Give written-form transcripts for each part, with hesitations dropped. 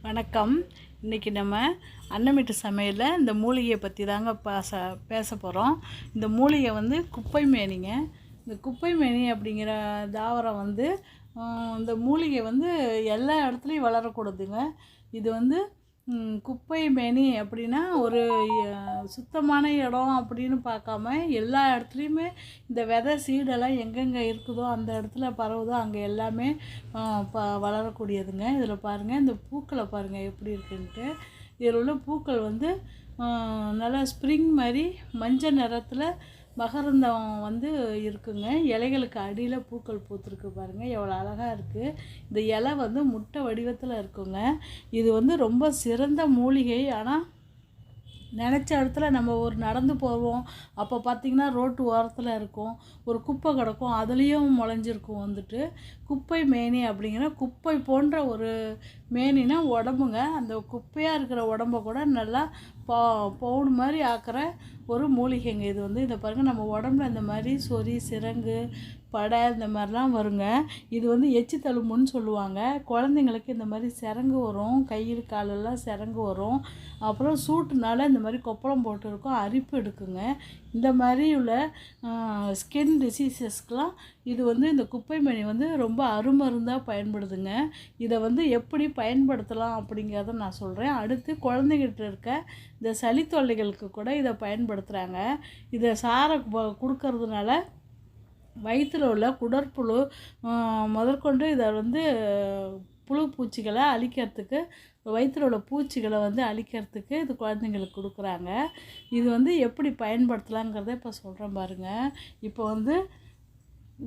வணக்கம். இன்றைக்கி நம்ம அன்னமிட்டு சமையலில் இந்த மூலிகையை பற்றி தாங்க பேச போகிறோம். இந்த மூலிகை வந்து குப்பை மேனிங்க. இந்த குப்பை மேனி அப்படிங்கிற தாவரம் வந்து இந்த மூலிகை வந்து எல்லா இடத்துலையும் வளரக்கூடாதுங்க. இது வந்து குப்பை மேனி அப்படின்னா ஒரு சுத்தமான இடம் அப்படின்னு பார்க்காம எல்லா இடத்துலையுமே இந்த விதை சீடெல்லாம் எங்கெங்கே இருக்குதோ அந்த இடத்துல பரவுதோ அங்கே எல்லாமே வளரக்கூடியதுங்க. இதில் பாருங்கள், இந்த பூக்களை பாருங்கள் எப்படி இருக்குன்ட்டு. இதில் உள்ள பூக்கள் வந்து நல்லா ஸ்ப்ரிங் மாதிரி மஞ்சள் நிறத்தில் மகரந்தம் வந்து இருக்குங்க. இலைகளுக்கு அடியில் பூக்கள் பூத்துருக்கு பாருங்கள், எவ்வளோ அழகாக இருக்குது. இந்த இலை வந்து முட்டை வடிவத்தில் இருக்குங்க. இது வந்து ரொம்ப சிறந்த மூலிகை. ஆனால் நினச்ச இடத்துல நம்ம ஒரு நடந்து போவோம், அப்போ பார்த்திங்கன்னா ரோட்டு ஓரத்தில் இருக்கும், ஒரு குப்பை கிடக்கும், அதுலேயும் முளைஞ்சிருக்கும். வந்துட்டு குப்பை மேனி அப்படிங்கிற குப்பை போன்ற ஒரு மேனினா உடம்புங்க. அந்த குப்பையாக இருக்கிற உடம்பை கூட நல்லா பவுன் மாதிரி ஆக்கிற ஒரு மூலிகைங்க இது வந்து. இதை பாருங்கள், நம்ம உடம்புல இந்த மாதிரி சொறி, சிரங்கு, படை இந்த மாதிரிலாம் வருங்க. இது வந்து எச்சி தழும்புன்னு சொல்லுவாங்க. குழந்தைங்களுக்கு இந்த மாதிரி சிரங்கு வரும், கையில் காலெல்லாம் சிரங்கு வரும். அப்புறம் சூட்டுனால இந்த மாதிரி கொப்பளம் போட்டுருக்கும், அரிப்பு எடுக்குங்க. இந்த மாதிரி உள்ள ஸ்கின் டிசீசஸ்க்கெலாம் இது வந்து இந்த குப்பை மேனி வந்து ரொம்ப அருமருந்தாக பயன்படுதுங்க. இதை வந்து எப்படி பயன்படுத்தலாம் அப்படிங்கிறத நான் சொல்கிறேன். அடுத்து குழந்தைகிட்ட இருக்க இந்த சளி தொல்லைகளுக்கு கூட இதை பயன்படுத்துகிறாங்க. இதை சாரை கொடுக்கறதுனால வயிற்றில் உள்ள குடற்புழு முதற்கொண்டு இதை வந்து புழு பூச்சிகளை அழிக்கிறதுக்கு, வயிற்றில் உள்ள பூச்சிகளை வந்து அழிக்கிறதுக்கு இது குழந்தைங்களுக்கு கொடுக்குறாங்க. இது வந்து எப்படி பயன்படுத்தலாங்கிறத இப்போ சொல்கிறேன் பாருங்கள். இப்போ வந்து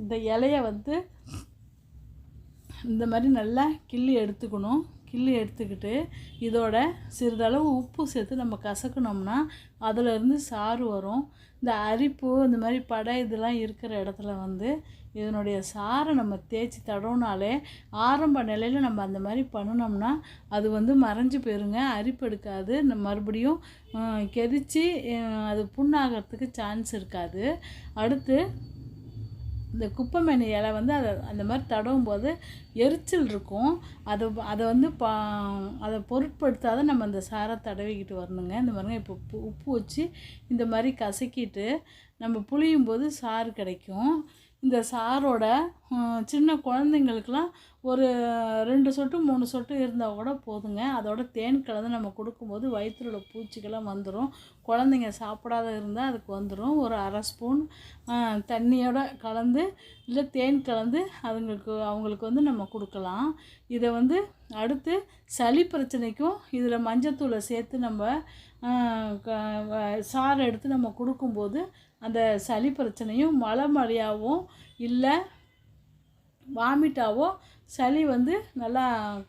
இந்த இலையை வந்து இந்த மாதிரி நல்லா கிள்ளி எடுத்துக்கணும். கிள்ளி எடுத்துக்கிட்டு இதோட சிறிதளவு உப்பு சேர்த்து நம்ம கசக்கணும்னா அதிலேருந்து சாறு வரும். இந்த அரிப்பு இந்த மாதிரி படை இதெல்லாம் இருக்கிற இடத்துல வந்து இதனுடைய சாரை நம்ம தேய்ச்சி தடவுனாலே ஆரம்ப நிலையில் நம்ம அந்த மாதிரி பண்ணினோம்னா அது வந்து மறைஞ்சு போயிருங்க, அரிப்பு எடுக்காது. நம்ம மறுபடியும் கெதிச்சு அது புண்ணாகிறதுக்கு சான்ஸ் இருக்காது. அடுத்து இந்த குப்பை மேனி இலை வந்து அந்த மாதிரி தடவும் போது எரிச்சல் இருக்கும். அதை வந்து அதை பொருட்படுத்தாத நம்ம அந்த சாரை தடவிக்கிட்டு வரணுங்க. இந்த மாதிரிங்க இப்போ உப்பு வச்சு இந்த மாதிரி கசக்கிட்டு நம்ம புளியும் போது சாறு கிடைக்கும். இந்த சாரோட சின்ன குழந்தைங்களுக்கெலாம் ஒரு 2 சொட்டு 3 சொட்டு இருந்தால் கூட போதுங்க. அதோட தேன் கலந்து நம்ம கொடுக்கும்போது வயிற்றுல பூச்சிக்கெல்லாம் வந்துடும். குழந்தைங்க சாப்பிடாத இருந்தால் அதுக்கு வந்துடும். ஒரு அரை ஸ்பூன் தண்ணியோட கலந்து இல்லை தேன் கலந்து அவங்களுக்கு வந்து நம்ம கொடுக்கலாம். இதை வந்து அடுத்து சளி பிரச்சனைக்கும் இதில் மஞ்சத்தூளை சேர்த்து நம்ம சாறு எடுத்து நம்ம கொடுக்கும்போது அந்த சளி பிரச்சனையும் மலையாகவும் இல்லை வாமிட்டாவோ சளி வந்து நல்லா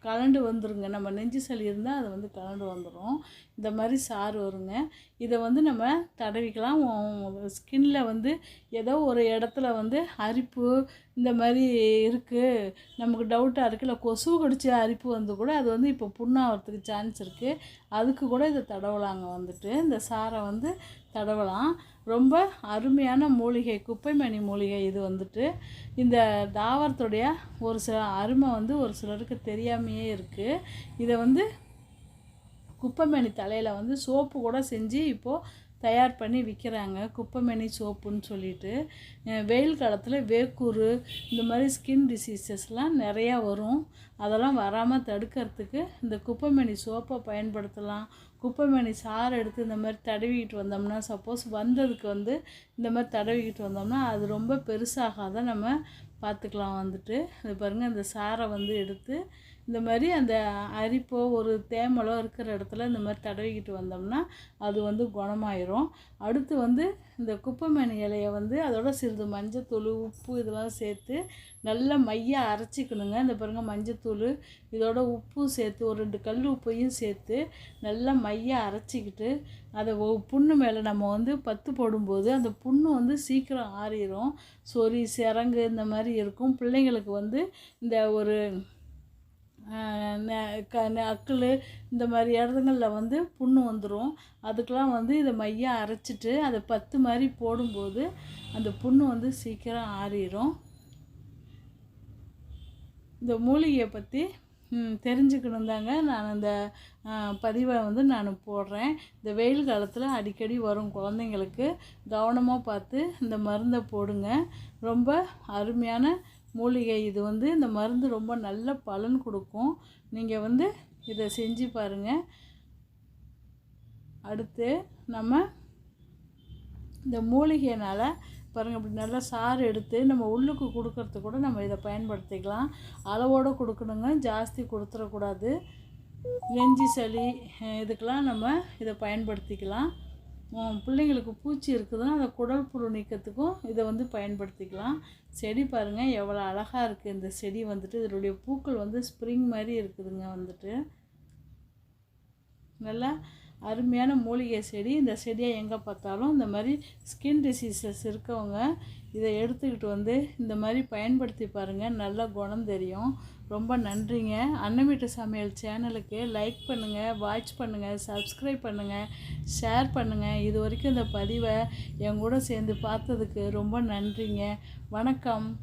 கலண்டு வந்துருங்க. நம்ம நெஞ்சு சளி இருந்தால் அது வந்து கலண்டு வந்துடும். இந்த மாதிரி சாறு வருங்க. இதை வந்து நம்ம தடவிக்கலாம். ஸ்கின்ல வந்து ஏதோ ஒரு இடத்துல வந்து அரிப்பு இந்த மாதிரி இருக்குது, நமக்கு டவுட்டாக இருக்குது, இல்லை கொசு கடிச்ச அரிப்பு வந்து கூட அது வந்து இப்போ புண்ணாகிறதுக்கு சான்ஸ் இருக்குது. அதுக்கு கூட இதை தடவலாங்க. வந்துட்டு இந்த சாரை வந்து தடவலாம். ரொம்ப அருமையான மூலிகை குப்பை மேனி மூலிகை இது. வந்துட்டு இந்த தாவரத்துடைய ஒரு சில அருமை வந்து ஒரு சிலருக்கு தெரியாமையே இருக்குது. இதை வந்து குப்பை மேனி தலையில் வந்து சோப்பு கூட செஞ்சு இப்போது தயார் பண்ணி விற்கிறாங்க, குப்பைமேனி சோப்புன்னு சொல்லிட்டு. வெயில் காலத்தில் வேக்கூர் இந்த மாதிரி ஸ்கின் டிசீசஸ்லாம் நிறையா வரும். அதெல்லாம் வராமல் தடுக்கிறதுக்கு இந்த குப்பைமேனி சோப்பை பயன்படுத்தலாம். குப்பைமேனி சாறு எடுத்து இந்த மாதிரி தடவிக்கிட்டு வந்தோம்னா, சப்போஸ் வந்ததுக்கு வந்து இந்த மாதிரி தடவிக்கிட்டு வந்தோம்னா அது ரொம்ப பெருசாகாத நம்ம பார்த்துக்கலாம். வந்துட்டு இது பாருங்கள், இந்த சாரை வந்து எடுத்து இந்த மாதிரி அந்த அரிப்போ ஒரு தேமலோ இருக்கிற இடத்துல இந்த மாதிரி தடவிக்கிட்டு வந்தோம்னா அது வந்து குணமாயிரும். அடுத்து வந்து இந்த குப்பைமேனி இலையை வந்து அதோட சிறிது மஞ்சத்தூள், உப்பு இதெல்லாம் சேர்த்து நல்லா மையாக அரைச்சிக்கணுங்க. இந்த பாருங்கள், மஞ்சத்தூள் இதோட உப்பு சேர்த்து ஒரு 2 கல் உப்பையும் சேர்த்து நல்லா மையாக அரைச்சிக்கிட்டு அதை புண்ணு மேலே நம்ம வந்து பத்து போடும்போது அந்த புண்ணு வந்து சீக்கிரம் ஆறிடும். சொறி, சிரங்கு இந்த மாதிரி இருக்கும். பிள்ளைங்களுக்கு வந்து இந்த ஒரு அக்கிள் இந்த மாதிரி இடங்களில் வந்து புண்ணு வந்துடும். அதுக்கெலாம் வந்து இதை மையாக அரைச்சிட்டு அதை பத்து மாதிரி போடும்போது அந்த புண்ணு வந்து சீக்கிரம் ஆறிடும். இந்த மூலிகையை பற்றி தெரிஞ்சுக்கணும் தாங்க நான் இந்த பதிவை வந்து நான் போடுறேன். இந்த வெயில் காலத்தில் அடிக்கடி வரும் குழந்தைங்களுக்கு கவனமாக பார்த்து இந்த மருந்தை போடுங்க. ரொம்ப அருமையான மூலிகை இது வந்து. இந்த மருந்து ரொம்ப நல்ல பலன் கொடுக்கும். நீங்கள் வந்து இதை செஞ்சு பாருங்கள். அடுத்து நம்ம இந்த மூலிகைனால் பாருங்கள், இப்படி நல்லா சாறு எடுத்து நம்ம உள்ளுக்கு கொடுக்கறதுக்கு கூட நம்ம இதை பயன்படுத்திக்கலாம். அளவோடு கொடுக்கணுங்க, ஜாஸ்தி கொடுத்துடக்கூடாது. நெஞ்சு சளி இதுக்கெலாம் நம்ம இதை பயன்படுத்திக்கலாம். பிள்ளைங்களுக்கு பூச்சி இருக்குதுன்னா அந்த குடல் புழு நீக்கத்துக்கும் இதை வந்து பயன்படுத்திக்கலாம். செடி பாருங்கள் எவ்வளோ அழகாக இருக்குது. இந்த செடி வந்துட்டு இதனுடைய பூக்கள் வந்து ஸ்ப்ரிங் மாதிரி இருக்குதுங்க. வந்துட்டு நல்லா அருமையான மூலிகை செடி. இந்த செடியை எங்கே பார்த்தாலும் இந்த மாதிரி ஸ்கின் டிசீசஸ் இருக்கவங்க இதை எடுத்துக்கிட்டு வந்து இந்த மாதிரி பயன்படுத்தி பாருங்கள், நல்ல குணம் தெரியும். ரொம்ப நன்றிங்க. அன்னை வீட்டு சமையல் சேனலுக்கு லைக் பண்ணுங்கள், வாட்ச் பண்ணுங்கள், சப்ஸ்கிரைப் பண்ணுங்கள், ஷேர் பண்ணுங்கள். இது வரைக்கும் இந்த பதிவை என் கூட சேர்ந்து பார்த்ததுக்கு ரொம்ப நன்றிங்க. வணக்கம்.